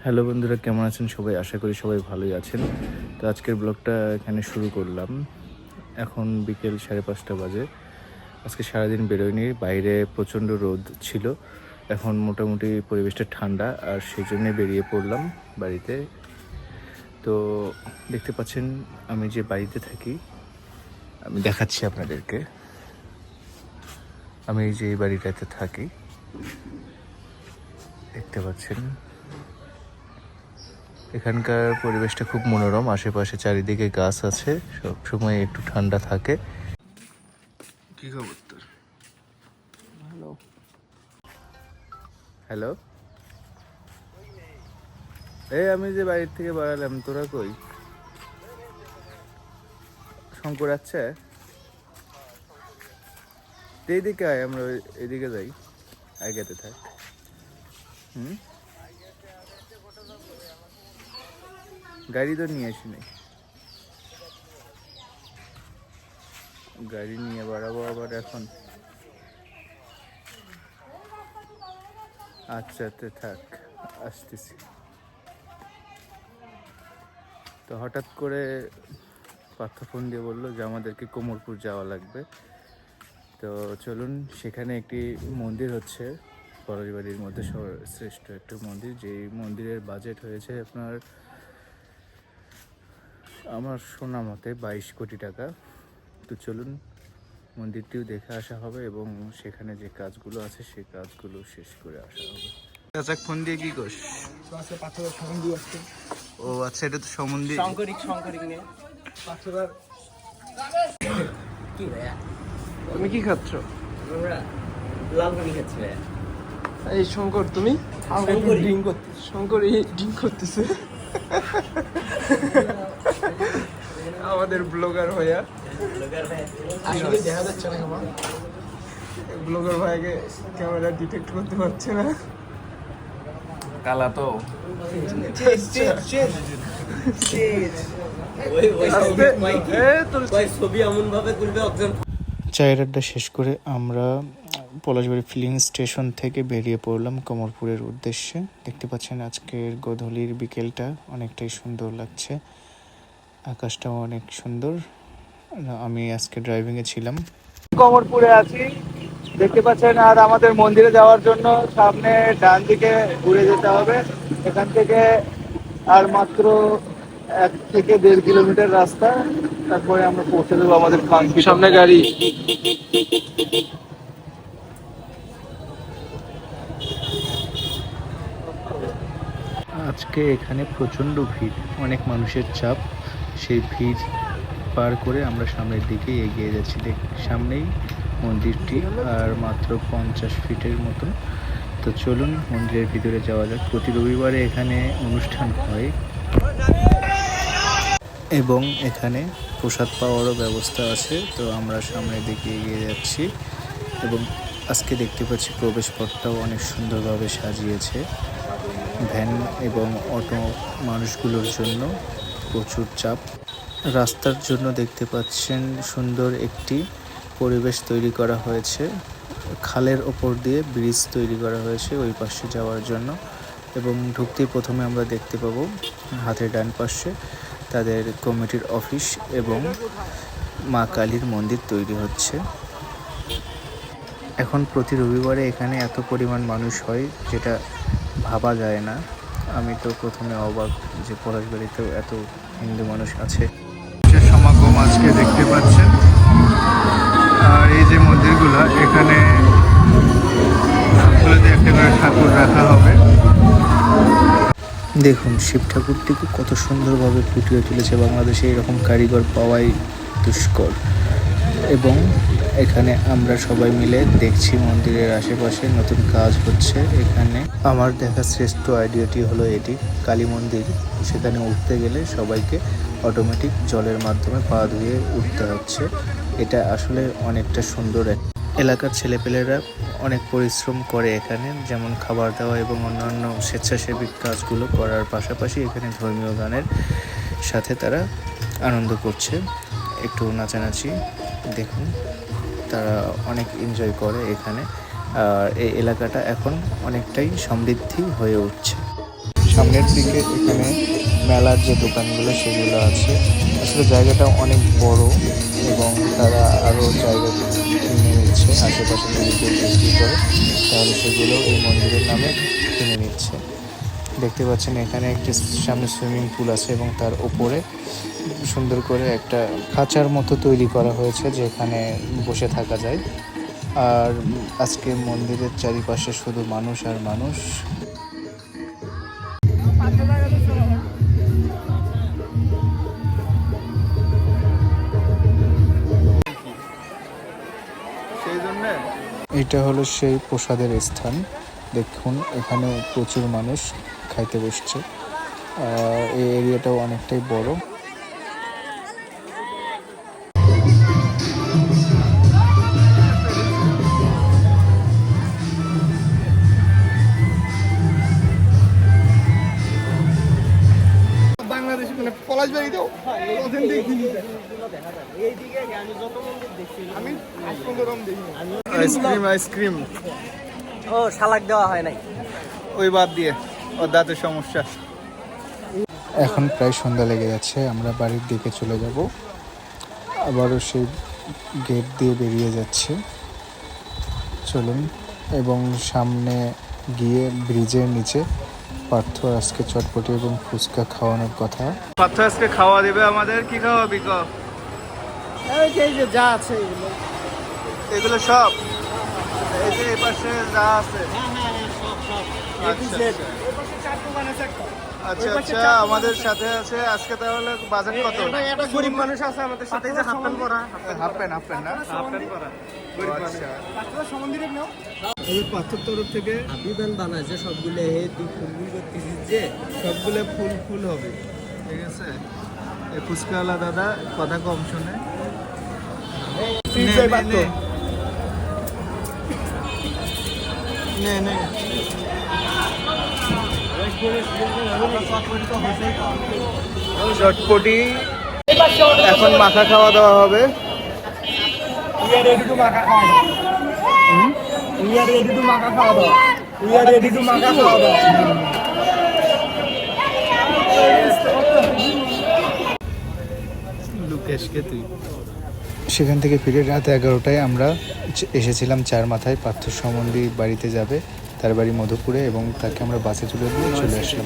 Hello বন্ধুরা, কেমন আছেন সবাই? আশা করি সবাই ভালোই আছেন। তো আজকের ব্লগটা এখানে শুরু করলাম। এখন বিকেল 5:30 বাজে। আজকে সারাদিন বেরোয়নি, বাইরে প্রচণ্ড রোদ ছিল। এখন মোটামুটি পরিবেশটা ঠান্ডা, আর সেই জন্যে বেরিয়ে পড়লাম বাড়িতে। তো দেখতে পাচ্ছেন আমি যে বাড়িতে থাকি, আমি দেখাচ্ছি আপনাদেরকে। আমি যে বাড়িটাতে থাকি দেখতে পাচ্ছেন, এখানকার পরিবেশটা খুব মনোরম। আশেপাশে চারিদিকে গাছ আছে, সব সময় একটু ঠান্ডা থাকে। কি খবর তোর? হ্যালো। হ্যালো, এই আমি যে বাড়ির থেকে বাড়ালাম, তোরা কই? শঙ্কর আছে? এইদিকে আয়, আমরা এদিকে যাই। আগেতে থাক। গাড়ি তো নিয়ে আসি নাই, গাড়ি নিয়ে বাড়াবো আবার এখন। আচ্ছা থাক, আসতেছি। তো হঠাৎ করে পার্থ ফোন দিয়ে বললো যে আমাদেরকে কোমরপুর যাওয়া লাগবে। তো চলুন, সেখানে একটি মন্দির হচ্ছে পলাশবাড়ির মধ্যে শ্রেষ্ঠ একটা মন্দির, যেই মন্দিরের বাজেট হয়েছে আপনার, আমার শোনা মতে 22 কোটি টাকা। তো চলুন, মন্দিরটিও দেখে আসা হবে এবং সেখানে যে কাজগুলো আছে সেই কাজগুলো শেষ করে আসা হবে। চাচা ফোন দিয়ে কি করছ? ও আচ্ছা, এটা তো সমন্দির। তুমি কি খাচ্ছ? লাল পানি খাচ্ছি ভাইয়া। এই শঙ্কর, তুমি শঙ্কর ড্রিঙ্ক করতেছে আমাদের ব্লগার ভাইয়া। আসলে দেখা যাচ্ছে না, আমার ব্লগার ভাইকে ক্যামেরা ডিটেক্ট করতে পারছে না। কালা তো ছবি এমন ভাবে করবে একজন। চায়ের আড্ডা শেষ করে আমরা পলাশবাড়ি ফিলিং স্টেশন থেকে বেরিয়ে পড়লাম কোমরপুরের উদ্দেশ্যে। দেখতে পাচ্ছেন আজকের গোধূলির বিকেলটা অনেকটাই সুন্দর লাগছে, আকাশটাও অনেক সুন্দর। আমি আজকে ড্রাইভিংয়ে ছিলাম। কোমরপুরে আছি দেখতে পাচ্ছেন, আর আমাদের মন্দিরে যাওয়ার জন্য সামনে ডান দিকে ঘুরে যেতে হবে। এখান থেকে আর মাত্র 1 থেকে 1.5 কিলোমিটার রাস্তা, তারপরে আমরা পৌঁছে দেবো আমাদের কাঙ্ক্ষিত। সামনে গাড়ি। আজকে এখানে প্রচণ্ড ভিড়, অনেক মানুষের চাপ। সেই ভিড় পার করে আমরা সামনের দিকে এগিয়ে যাচ্ছি। সামনেই মন্দিরটি, আর মাত্র 50 ফিটের মতো। তো চলুন মন্দিরের ভিতরে যাওয়া যাক। প্রতি রবিবারে এখানে অনুষ্ঠান হয় এবং এখানে প্রসাদ পাওয়ারও ব্যবস্থা আছে। তো আমরা সামনের দিকে এগিয়ে যাচ্ছি এবং আজকে দেখতে পাচ্ছি প্রবেশপথটাও অনেক সুন্দরভাবে সাজিয়েছে। ভ্যান এবং অটো মানুষগুলোর জন্য প্রচুর চাপ। রাস্তার জন্য দেখতে পাচ্ছেন সুন্দর একটি পরিবেশ তৈরি করা হয়েছে। খালের ওপর দিয়ে ব্রিজ তৈরি করা হয়েছে ওই পাশে যাওয়ার জন্য। এবং ঢুকতেই প্রথমে আমরা দেখতে পাবো হাতের ডান পাশে তাদের কমিটির অফিস এবং মা কালীর মন্দির তৈরি হচ্ছে। এখন প্রতি রবিবারে এখানে এত পরিমাণ মানুষ হয় যেটা ভাবা যায় না। আমি তো প্রথমে অবাক যে পলাশবাড়িতেও এত হিন্দু মানুষ আছে। সমাগম আজকে দেখতে পাচ্ছেন। আর এই যে মন্দিরগুলো, এখানে সবগুলোতে একটা করে ঠাকুর রাখা হবে। দেখুন শিব ঠাকুরটিকে কত সুন্দরভাবে ফুটিয়ে তুলেছে। বাংলাদেশে এরকম কারিগর পাওয়াই দুষ্কর। এবং এখানে আমরা সবাই মিলে দেখছি মন্দিরের আশেপাশে নতুন কাজ হচ্ছে। এখানে আমার দেখা শ্রেষ্ঠ আইডিয়াটি হলো এটি, কালী মন্দির। সেখানে উঠতে গেলে সবাইকে অটোমেটিক জলের মাধ্যমে পা ধুয়ে উঠতে হচ্ছে। এটা আসলে অনেকটা সুন্দর। এলাকার ছেলেপেলেরা অনেক পরিশ্রম করে এখানে, যেমন খাবার দেওয়া এবং অন্যান্য স্বেচ্ছাসেবী কাজগুলো করার পাশাপাশি এখানে ধর্মীয় গানের সাথে তারা আনন্দ করছে, একটু নাচানাচি। দেখুন তারা অনেক এনজয় করে এখানে। আর এই এলাকাটা এখন অনেকটাই সমৃদ্ধি হয়ে উঠছে। সামনের দিকে এখানে মেলার যে দোকানগুলো সেগুলো আছে। আসলে জায়গাটা অনেক বড় এবং তারা আরও জায়গা কিনে নিচ্ছে, আশেপাশে যদি কেউ বিক্রি করে তাহলে সেগুলো এই মন্দিরের নামে কিনে নিচ্ছে। দেখতে পাচ্ছেন এখানে একটি সামনে সুইমিং পুল আছে এবং তার উপরে সুন্দর করে একটা খাঁচার মতো তৈরি করা হয়েছে যেখানে বসে থাকা যায়। আর আজকে মন্দিরের চারিপাশে শুধু মানুষ আর মানুষ। সেই জন্য এটা হলো সেই প্রসাদের স্থান। দেখুন এখানে প্রচুর মানুষ খাইতে বসছে। এই এরিয়াটাও অনেকটাই বড়। বাংলাদেশে মানে পলাশবাড়িতেও অথেন্টিক আমি আজ পর্যন্ত দেখিনি। আইসক্রিম ও শালাক দেওয়া হয় নাই। ওই বাদ দিয়ে ওর দাঁতের সমস্যা। এখন প্রায় সন্ধ্যা লেগে যাচ্ছে, আমরা বাড়ির দিকে চলে যাব। আবারও সেই গেট দিয়ে বেরিয়ে যাচ্ছি। চলুন, এবং সামনে গিয়ে ব্রিজের নিচে পার্থ আজকে চটপটি এবং ফুচকা খাওয়ানোর কথা। পার্থ আজকে খাওয়া দেবে আমাদের। কি খাওয়াবি ক? যা আছে এগুলো সব এই যে এই পাশে যা আছে। আচ্ছা আচ্ছা, আমাদের সাথে আছে আজকে। তাহলে বাজেট কত? একটা গরিব মানুষ আছে আমাদের সাথে, যে হাফ প্যান্ট পরা, হাফ প্যান্ট না? হাফ প্যান্ট পরা গরিব মানুষ। পাত্রটা সমন্দিরে নাও। এই পার্থর তরফ থেকে আবিদান বানাইছে সবগুলো হে তুই ফুল করতেছিস যে সবগুলো ফুল ফুল হবে, ঠিক আছে? এই ফুচকাওয়ালা দাদা কথা কম শুনে। নে নে চটপটি এখন মাখা খাওয়া দাওয়া হবে। লুকেশকে তুই সেখান থেকে ফিরে রাত 11টায় আমরা এসেছিলাম চার মাথায়। পার্থ সম্বন্ধী বাড়িতে যাবে, তার বাড়ি মধুপুরে, এবং তাকে আমরা বাসে তুলে দিয়ে চলে আসলাম।